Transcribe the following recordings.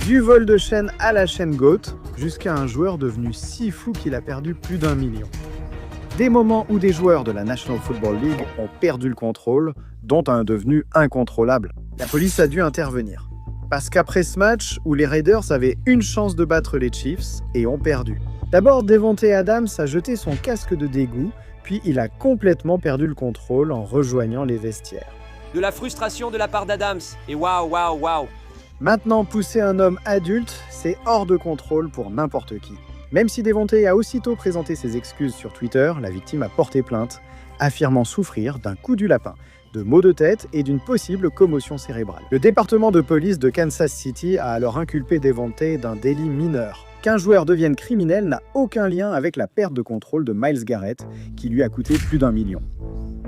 Du vol de chaîne à la chaîne GOAT, jusqu'à un joueur devenu si fou qu'il a perdu plus d'1 million. Des moments où des joueurs de la National Football League ont perdu le contrôle, dont un devenu incontrôlable. La police a dû intervenir. Parce qu'après ce match, où les Raiders avaient une chance de battre les Chiefs et ont perdu. D'abord, Davante Adams a jeté son casque de dégoût, puis il a complètement perdu le contrôle en rejoignant les vestiaires. De la frustration de la part d'Adams, et waouh. Maintenant, pousser un homme adulte, c'est hors de contrôle pour n'importe qui. Même si Davante a aussitôt présenté ses excuses sur Twitter, la victime a porté plainte, affirmant souffrir d'un coup du lapin, de maux de tête et d'une possible commotion cérébrale. Le département de police de Kansas City a alors inculpé Davante d'un délit mineur. Qu'un joueur devienne criminel n'a aucun lien avec la perte de contrôle de Myles Garrett, qui lui a coûté plus d'1 million.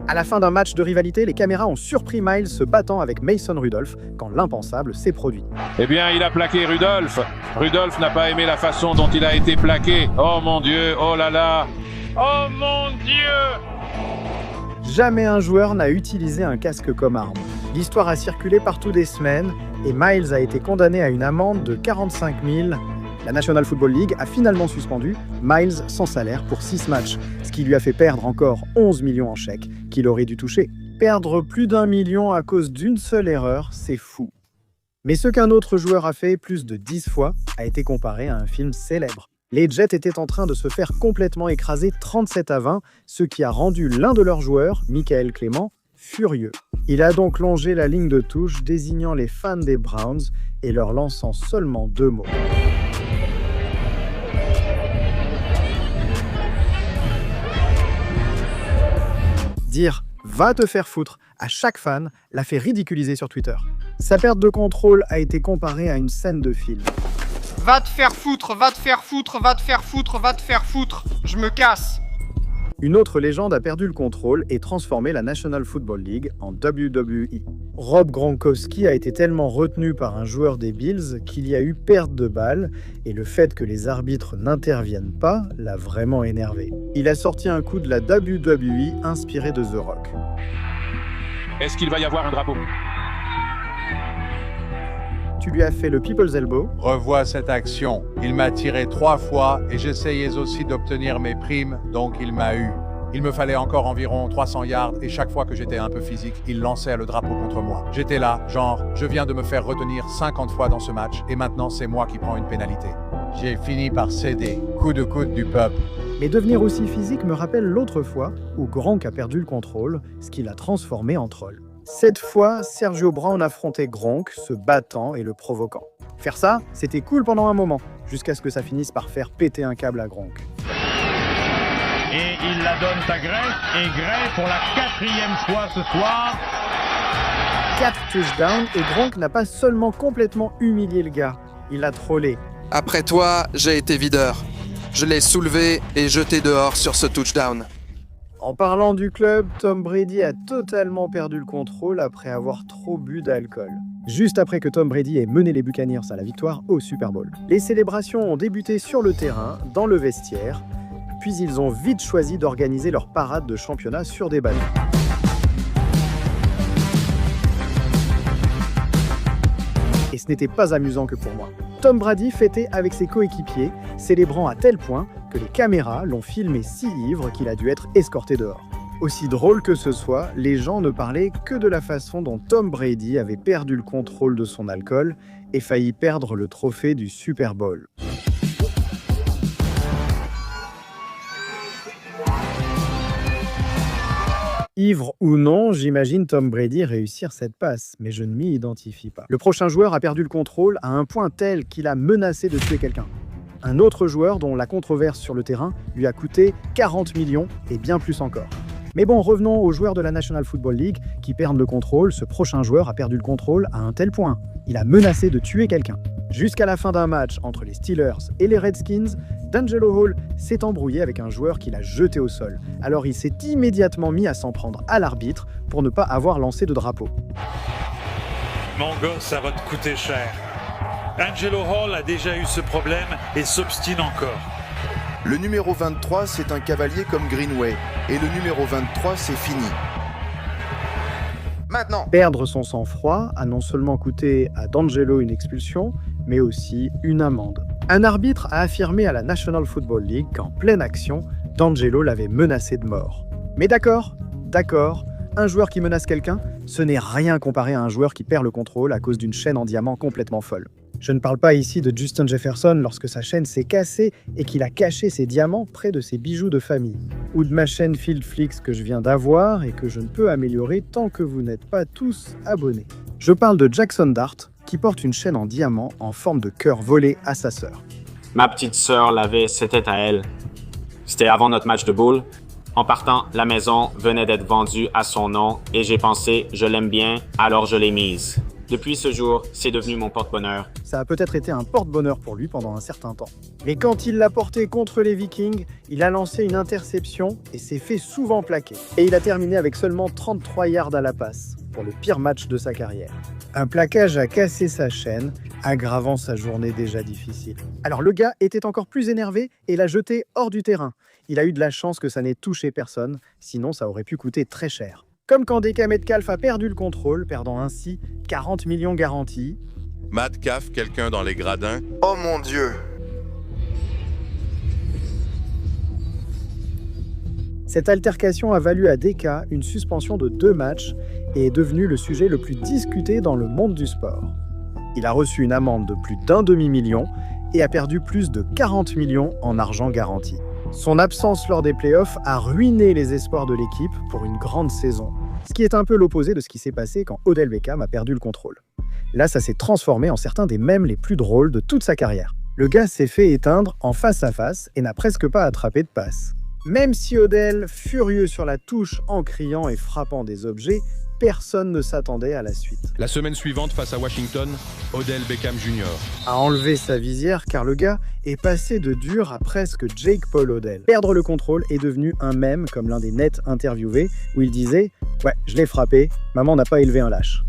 À la fin d'un match de rivalité, les caméras ont surpris Myles se battant avec Mason Rudolph quand l'impensable s'est produit. Eh bien, il a plaqué Rudolph. Rudolph n'a pas aimé la façon dont il a été plaqué. Oh mon Dieu, oh là là. Oh mon Dieu! Jamais un joueur n'a utilisé un casque comme arme. L'histoire a circulé partout des semaines et Myles a été condamné à une amende de 45 000. La National Football League a finalement suspendu Myles sans salaire pour 6 matchs, ce qui lui a fait perdre encore 11 millions en chèques qu'il aurait dû toucher. Perdre plus d'1 million à cause d'une seule erreur, c'est fou. Mais ce qu'un autre joueur a fait plus de 10 fois a été comparé à un film célèbre. Les Jets étaient en train de se faire complètement écraser 37-20, ce qui a rendu l'un de leurs joueurs, Michael Clément, furieux. Il a donc longé la ligne de touche désignant les fans des Browns et leur lançant seulement 2 mots. Dire « va te faire foutre » à chaque fan l'a fait ridiculiser sur Twitter. Sa perte de contrôle a été comparée à une scène de film. Va te faire foutre, va te faire foutre, va te faire foutre, va te faire foutre, je me casse. Une autre légende a perdu le contrôle et transformé la National Football League en WWE. Rob Gronkowski a été tellement retenu par un joueur des Bills qu'il y a eu perte de balle et le fait que les arbitres n'interviennent pas l'a vraiment énervé. Il a sorti un coup de la WWE inspiré de The Rock. Est-ce qu'il va y avoir un drapeau? Tu lui as fait le People's Elbow. Revois cette action. Il m'a tiré 3 fois et j'essayais aussi d'obtenir mes primes, donc il m'a eu. Il me fallait encore environ 300 yards et chaque fois que j'étais un peu physique, il lançait le drapeau contre moi. J'étais là, genre, je viens de me faire retenir 50 fois dans ce match et maintenant c'est moi qui prends une pénalité. J'ai fini par céder, coup de coude du peuple. Mais devenir aussi physique me rappelle l'autre fois où Gronk a perdu le contrôle, ce qui l'a transformé en troll. Cette fois, Sergio Brown affrontait Gronk, se battant et le provoquant. Faire ça, c'était cool pendant un moment, jusqu'à ce que ça finisse par faire péter un câble à Gronk. Et il la donne à Gray, et Gray pour la 4e fois ce soir. 4 touchdowns, et Gronk n'a pas seulement complètement humilié le gars, il l'a trollé. Après toi, j'ai été videur. Je l'ai soulevé et jeté dehors sur ce touchdown. En parlant du club, Tom Brady a totalement perdu le contrôle après avoir trop bu d'alcool. Juste après que Tom Brady ait mené les Buccaneers à la victoire au Super Bowl. Les célébrations ont débuté sur le terrain, dans le vestiaire, puis ils ont vite choisi d'organiser leur parade de championnat sur des ballons. Et ce n'était pas amusant que pour moi. Tom Brady fêtait avec ses coéquipiers, célébrant à tel point que les caméras l'ont filmé si ivre qu'il a dû être escorté dehors. Aussi drôle que ce soit, les gens ne parlaient que de la façon dont Tom Brady avait perdu le contrôle de son alcool et failli perdre le trophée du Super Bowl. Ivre ou non, j'imagine Tom Brady réussir cette passe, mais je ne m'y identifie pas. Le prochain joueur a perdu le contrôle à un point tel qu'il a menacé de tuer quelqu'un. Un autre joueur dont la controverse sur le terrain lui a coûté 40 millions et bien plus encore. Mais bon, revenons aux joueurs de la National Football League qui perdent le contrôle. Ce prochain joueur a perdu le contrôle à un tel point. Il a menacé de tuer quelqu'un. Jusqu'à la fin d'un match entre les Steelers et les Redskins, D'Angelo Hall s'est embrouillé avec un joueur qui l'a jeté au sol. Alors il s'est immédiatement mis à s'en prendre à l'arbitre pour ne pas avoir lancé de drapeau. Mon gosse, ça va te coûter cher. Angelo Hall a déjà eu ce problème et s'obstine encore. Le numéro 23, c'est un cavalier comme Greenway. Et le numéro 23, c'est fini. Maintenant. Perdre son sang-froid a non seulement coûté à D'Angelo une expulsion, mais aussi une amende. Un arbitre a affirmé à la National Football League qu'en pleine action, D'Angelo l'avait menacé de mort. Mais d'accord, un joueur qui menace quelqu'un, ce n'est rien comparé à un joueur qui perd le contrôle à cause d'une chaîne en diamant complètement folle. Je ne parle pas ici de Justin Jefferson lorsque sa chaîne s'est cassée et qu'il a caché ses diamants près de ses bijoux de famille, ou de ma chaîne Fieldflix que je viens d'avoir et que je ne peux améliorer tant que vous n'êtes pas tous abonnés. Je parle de Jackson Dart, qui porte une chaîne en diamant en forme de cœur volé à sa sœur. Ma petite sœur l'avait, c'était à elle. C'était avant notre match de boules. En partant, la maison venait d'être vendue à son nom et j'ai pensé, je l'aime bien, alors je l'ai mise. Depuis ce jour, c'est devenu mon porte-bonheur. Ça a peut-être été un porte-bonheur pour lui pendant un certain temps. Mais quand il l'a porté contre les Vikings, il a lancé une interception et s'est fait souvent plaquer. Et il a terminé avec seulement 33 yards à la passe, pour le pire match de sa carrière. Un plaquage a cassé sa chaîne, aggravant sa journée déjà difficile. Alors le gars était encore plus énervé et l'a jeté hors du terrain. Il a eu de la chance que ça n'ait touché personne, sinon ça aurait pu coûter très cher. Comme quand DK Metcalf a perdu le contrôle, perdant ainsi 40 millions garantis. Metcalf, quelqu'un dans les gradins. Oh mon Dieu! Cette altercation a valu à DK une suspension de 2 matchs et est devenu le sujet le plus discuté dans le monde du sport. Il a reçu une amende de plus d'1 demi-million et a perdu plus de 40 millions en argent garanti. Son absence lors des playoffs a ruiné les espoirs de l'équipe pour une grande saison, ce qui est un peu l'opposé de ce qui s'est passé quand Odell Beckham a perdu le contrôle. Là, ça s'est transformé en certains des mèmes les plus drôles de toute sa carrière. Le gars s'est fait éteindre en face à face et n'a presque pas attrapé de passe. Même si Odell, furieux sur la touche en criant et frappant des objets, personne ne s'attendait à la suite. La semaine suivante, face à Washington, Odell Beckham Jr. a enlevé sa visière car le gars est passé de dur à presque Jake Paul Odell. Perdre le contrôle est devenu un mème comme l'un des nets interviewés où il disait « Ouais, je l'ai frappé, maman n'a pas élevé un lâche ».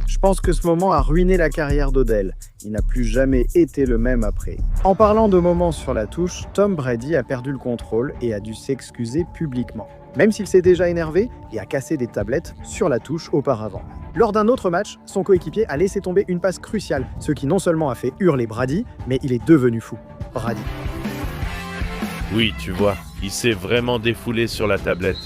Je pense que ce moment a ruiné la carrière d'Odell. Il n'a plus jamais été le même après. En parlant de moments sur la touche, Tom Brady a perdu le contrôle et a dû s'excuser publiquement. Même s'il s'est déjà énervé et a cassé des tablettes sur la touche auparavant. Lors d'un autre match, son coéquipier a laissé tomber une passe cruciale, ce qui non seulement a fait hurler Brady, mais il est devenu fou. Brady. Oui, tu vois, il s'est vraiment défoulé sur la tablette.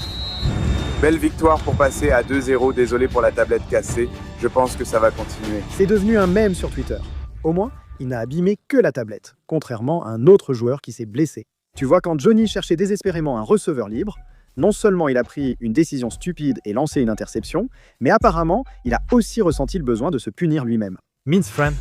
Belle victoire pour passer à 2-0, désolé pour la tablette cassée, je pense que ça va continuer. C'est devenu un mème sur Twitter. Au moins, il n'a abîmé que la tablette, contrairement à un autre joueur qui s'est blessé. Tu vois, quand Johnny cherchait désespérément un receveur libre, non seulement il a pris une décision stupide et lancé une interception, mais apparemment, il a aussi ressenti le besoin de se punir lui-même. Means friend.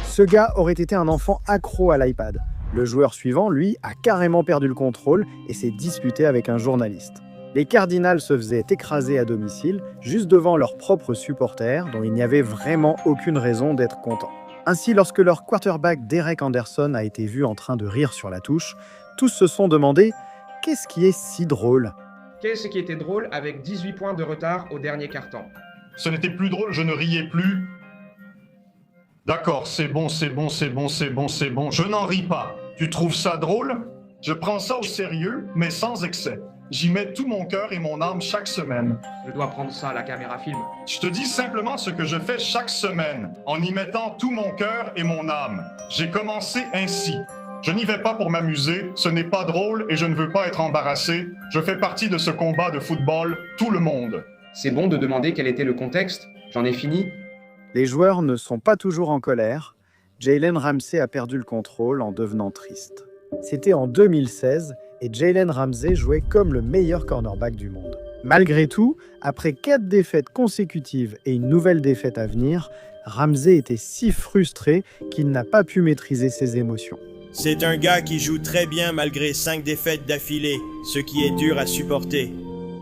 Ce gars aurait été un enfant accro à l'iPad. Le joueur suivant, lui, a carrément perdu le contrôle et s'est disputé avec un journaliste. Les Cardinals se faisaient écraser à domicile, juste devant leurs propres supporters, dont il n'y avait vraiment aucune raison d'être content. Ainsi, lorsque leur quarterback Derek Anderson a été vu en train de rire sur la touche, tous se sont demandé « Qu'est-ce qui est si drôle ?» Qu'est-ce qui était drôle avec 18 points de retard au dernier quart-temps? Ce n'était plus drôle, je ne riais plus. D'accord, c'est bon, c'est bon, c'est bon, c'est bon, c'est bon. Je n'en ris pas. Tu trouves ça drôle? Je prends ça au sérieux, mais sans excès. J'y mets tout mon cœur et mon âme chaque semaine. Je dois prendre ça à la caméra film. Je te dis simplement ce que je fais chaque semaine, en y mettant tout mon cœur et mon âme. J'ai commencé ainsi. Je n'y vais pas pour m'amuser, ce n'est pas drôle et je ne veux pas être embarrassé. Je fais partie de ce combat de football, tout le monde. C'est bon de demander quel était le contexte. J'en ai fini. Les joueurs ne sont pas toujours en colère. Jalen Ramsey a perdu le contrôle en devenant triste. C'était en 2016 et Jalen Ramsey jouait comme le meilleur cornerback du monde. Malgré tout, après 4 défaites consécutives et une nouvelle défaite à venir, Ramsey était si frustré qu'il n'a pas pu maîtriser ses émotions. C'est un gars qui joue très bien malgré 5 défaites d'affilée, ce qui est dur à supporter.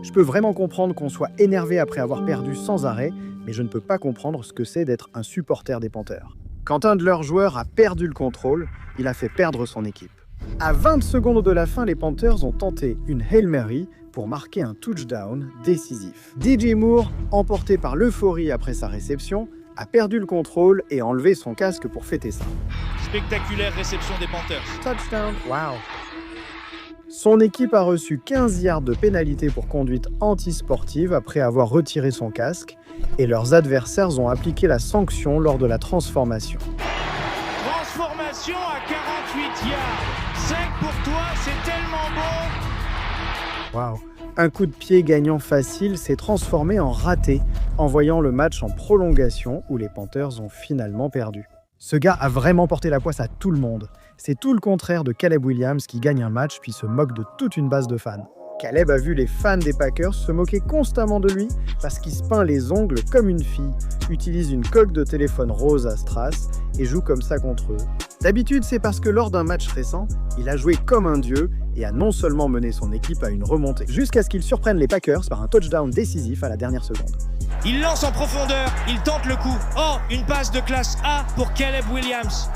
Je peux vraiment comprendre qu'on soit énervé après avoir perdu sans arrêt, mais je ne peux pas comprendre ce que c'est d'être un supporter des Panthers. Quand un de leurs joueurs a perdu le contrôle, il a fait perdre son équipe. À 20 secondes de la fin, les Panthers ont tenté une Hail Mary pour marquer un touchdown décisif. DJ Moore, emporté par l'euphorie après sa réception, a perdu le contrôle et enlevé son casque pour fêter ça. Spectaculaire réception des Panthers. Touchdown, wow! Son équipe a reçu 15 yards de pénalité pour conduite antisportive après avoir retiré son casque, et leurs adversaires ont appliqué la sanction lors de la transformation. Transformation à 48 yards. 5 pour toi, c'est tellement bon. Waouh! Un coup de pied gagnant facile s'est transformé en raté, envoyant le match en prolongation où les Panthers ont finalement perdu. Ce gars a vraiment porté la poisse à tout le monde. C'est tout le contraire de Caleb Williams qui gagne un match puis se moque de toute une base de fans. Caleb a vu les fans des Packers se moquer constamment de lui parce qu'il se peint les ongles comme une fille, utilise une coque de téléphone rose à strass et joue comme ça contre eux. D'habitude, c'est parce que lors d'un match récent, il a joué comme un dieu et a non seulement mené son équipe à une remontée, jusqu'à ce qu'il surprenne les Packers par un touchdown décisif à la dernière seconde. Il lance en profondeur, il tente le coup. Oh, une passe de classe A pour Caleb Williams.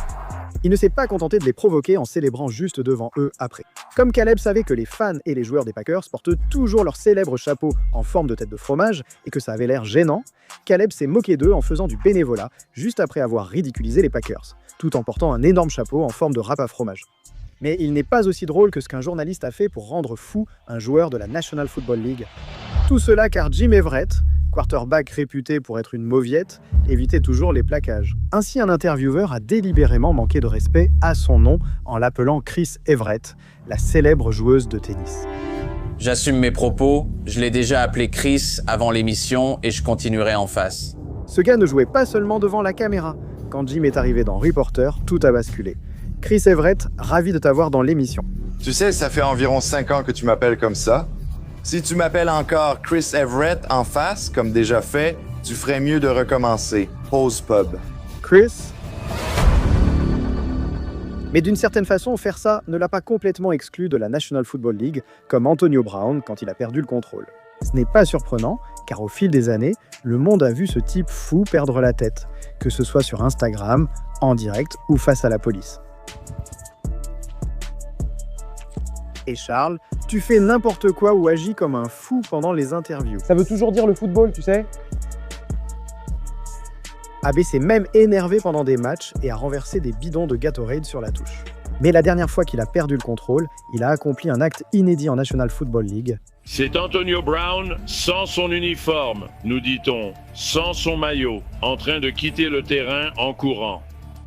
Il ne s'est pas contenté de les provoquer en célébrant juste devant eux après. Comme Caleb savait que les fans et les joueurs des Packers portent toujours leur célèbre chapeau en forme de tête de fromage et que ça avait l'air gênant, Caleb s'est moqué d'eux en faisant du bénévolat juste après avoir ridiculisé les Packers, tout en portant un énorme chapeau en forme de râpe à fromage. Mais il n'est pas aussi drôle que ce qu'un journaliste a fait pour rendre fou un joueur de la National Football League. Tout cela car Jim Everett, quarterback réputé pour être une mauviette, évitait toujours les plaquages. Ainsi, un intervieweur a délibérément manqué de respect à son nom en l'appelant Chris Everett, la célèbre joueuse de tennis. J'assume mes propos, je l'ai déjà appelé Chris avant l'émission et je continuerai en face. Ce gars ne jouait pas seulement devant la caméra. Quand Jim est arrivé dans Reporter, tout a basculé. Chris Everett, ravi de t'avoir dans l'émission. Tu sais, ça fait environ 5 ans que tu m'appelles comme ça. Si tu m'appelles encore Chris Everett en face, comme déjà fait, tu ferais mieux de recommencer. Pause pub. Chris? Mais d'une certaine façon, faire ça ne l'a pas complètement exclu de la National Football League, comme Antonio Brown quand il a perdu le contrôle. Ce n'est pas surprenant, car au fil des années, le monde a vu ce type fou perdre la tête, que ce soit sur Instagram, en direct ou face à la police. Et Charles, tu fais n'importe quoi ou agis comme un fou pendant les interviews. Ça veut toujours dire le football, tu sais. AB s'est même énervé pendant des matchs et a renversé des bidons de Gatorade sur la touche. Mais la dernière fois qu'il a perdu le contrôle, il a accompli un acte inédit en National Football League. C'est Antonio Brown sans son uniforme, nous dit-on, sans son maillot, en train de quitter le terrain en courant.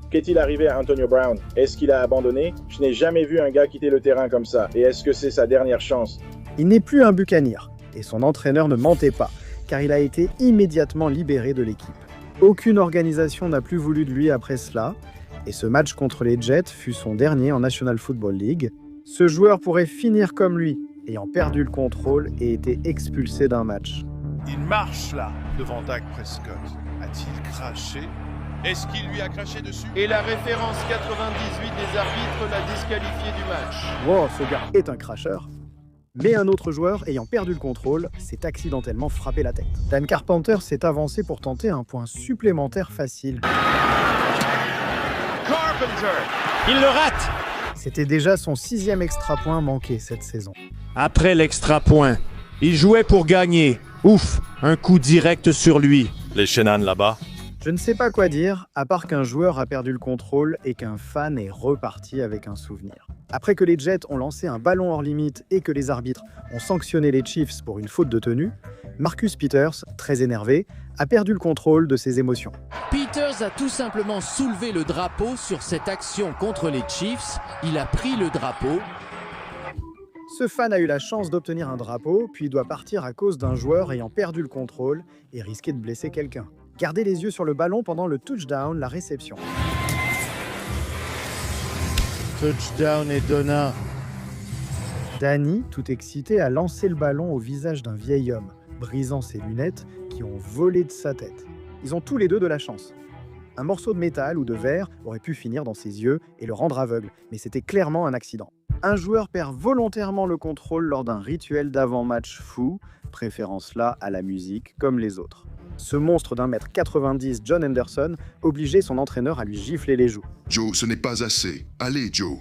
Qu'est-il arrivé à Antonio Brown? Est-ce qu'il a abandonné? Je n'ai jamais vu un gars quitter le terrain comme ça. Et est-ce que c'est sa dernière chance? Il n'est plus un Buccaneer, et son entraîneur ne mentait pas, car il a été immédiatement libéré de l'équipe. Aucune organisation n'a plus voulu de lui après cela, et ce match contre les Jets fut son dernier en National Football League. Ce joueur pourrait finir comme lui, ayant perdu le contrôle et été expulsé d'un match. Il marche là, devant Dak Prescott. A-t-il craché? Est-ce qu'il lui a craché dessus? Et la référence 98 des arbitres l'a disqualifié du match. Wow, ce gars est un cracheur. Mais un autre joueur, ayant perdu le contrôle, s'est accidentellement frappé la tête. Dan Carpenter s'est avancé pour tenter un point supplémentaire facile. Carpenter! Il le rate! C'était déjà son 6e extra-point manqué cette saison. Après l'extra-point, il jouait pour gagner. Ouf, un coup direct sur lui. Les Shannon là-bas. Je ne sais pas quoi dire, à part qu'un joueur a perdu le contrôle et qu'un fan est reparti avec un souvenir. Après que les Jets ont lancé un ballon hors limite et que les arbitres ont sanctionné les Chiefs pour une faute de tenue, Marcus Peters, très énervé, a perdu le contrôle de ses émotions. Peters a tout simplement soulevé le drapeau sur cette action contre les Chiefs. Il a pris le drapeau. Ce fan a eu la chance d'obtenir un drapeau, puis doit partir à cause d'un joueur ayant perdu le contrôle et risquer de blesser quelqu'un. Gardez les yeux sur le ballon pendant le touchdown, la réception. Touchdown et Donna. Danny, tout excité, a lancé le ballon au visage d'un vieil homme, brisant ses lunettes qui ont volé de sa tête. Ils ont tous les deux de la chance. Un morceau de métal ou de verre aurait pu finir dans ses yeux et le rendre aveugle, mais c'était clairement un accident. Un joueur perd volontairement le contrôle lors d'un rituel d'avant-match fou, préférant cela à la musique comme les autres. Ce monstre d'1m90, John Henderson, obligeait son entraîneur à lui gifler les joues. Joe, ce n'est pas assez. Allez, Joe.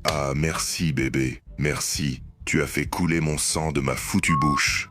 Ah, merci, bébé. Merci. Tu as fait couler mon sang de ma foutue bouche.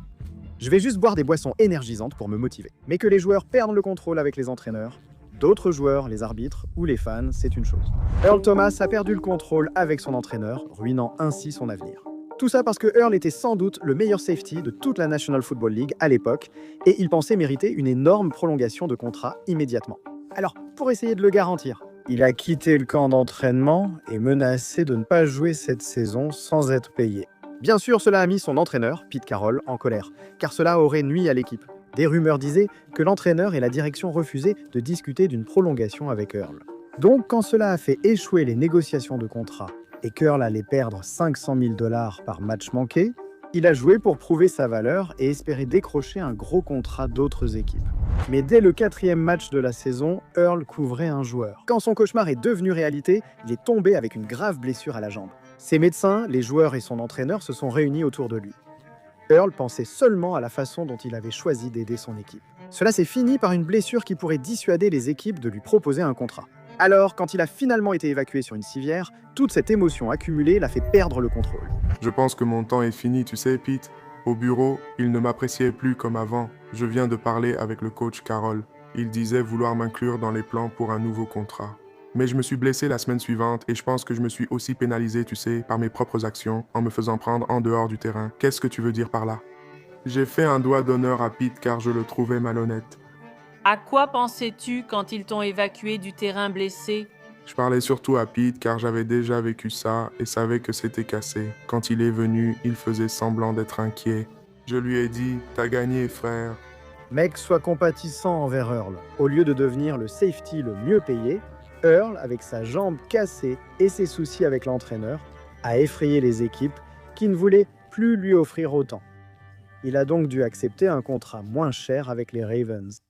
Je vais juste boire des boissons énergisantes pour me motiver. Mais que les joueurs perdent le contrôle avec les entraîneurs, d'autres joueurs, les arbitres ou les fans, c'est une chose. Earl Thomas a perdu le contrôle avec son entraîneur, ruinant ainsi son avenir. Tout ça parce que Earl était sans doute le meilleur safety de toute la National Football League à l'époque, et il pensait mériter une énorme prolongation de contrat immédiatement. Alors, pour essayer de le garantir, il a quitté le camp d'entraînement et menacé de ne pas jouer cette saison sans être payé. Bien sûr, cela a mis son entraîneur, Pete Carroll, en colère, car cela aurait nui à l'équipe. Des rumeurs disaient que l'entraîneur et la direction refusaient de discuter d'une prolongation avec Earl. Donc, quand cela a fait échouer les négociations de contrat et qu'Earl allait perdre 500 000 $ par match manqué, il a joué pour prouver sa valeur et espérer décrocher un gros contrat d'autres équipes. Mais dès le 4e match de la saison, Earl couvrait un joueur. Quand son cauchemar est devenu réalité, il est tombé avec une grave blessure à la jambe. Ses médecins, les joueurs et son entraîneur se sont réunis autour de lui. Earl pensait seulement à la façon dont il avait choisi d'aider son équipe. Cela s'est fini par une blessure qui pourrait dissuader les équipes de lui proposer un contrat. Alors, quand il a finalement été évacué sur une civière, toute cette émotion accumulée l'a fait perdre le contrôle. Je pense que mon temps est fini, tu sais, Pete. Au bureau, il ne m'appréciait plus comme avant. Je viens de parler avec le coach Carroll. Il disait vouloir m'inclure dans les plans pour un nouveau contrat. Mais je me suis blessé la semaine suivante et je pense que je me suis aussi pénalisé, tu sais, par mes propres actions en me faisant prendre en dehors du terrain. Qu'est-ce que tu veux dire par là? J'ai fait un doigt d'honneur à Pete car je le trouvais malhonnête. À quoi pensais-tu quand ils t'ont évacué du terrain blessé? Je parlais surtout à Pete car j'avais déjà vécu ça et savais que c'était cassé. Quand il est venu, il faisait semblant d'être inquiet. Je lui ai dit « T'as gagné, frère ». Mec, sois compatissant envers Earl. Au lieu de devenir le safety le mieux payé, Earl, avec sa jambe cassée et ses soucis avec l'entraîneur, a effrayé les équipes qui ne voulaient plus lui offrir autant. Il a donc dû accepter un contrat moins cher avec les Ravens.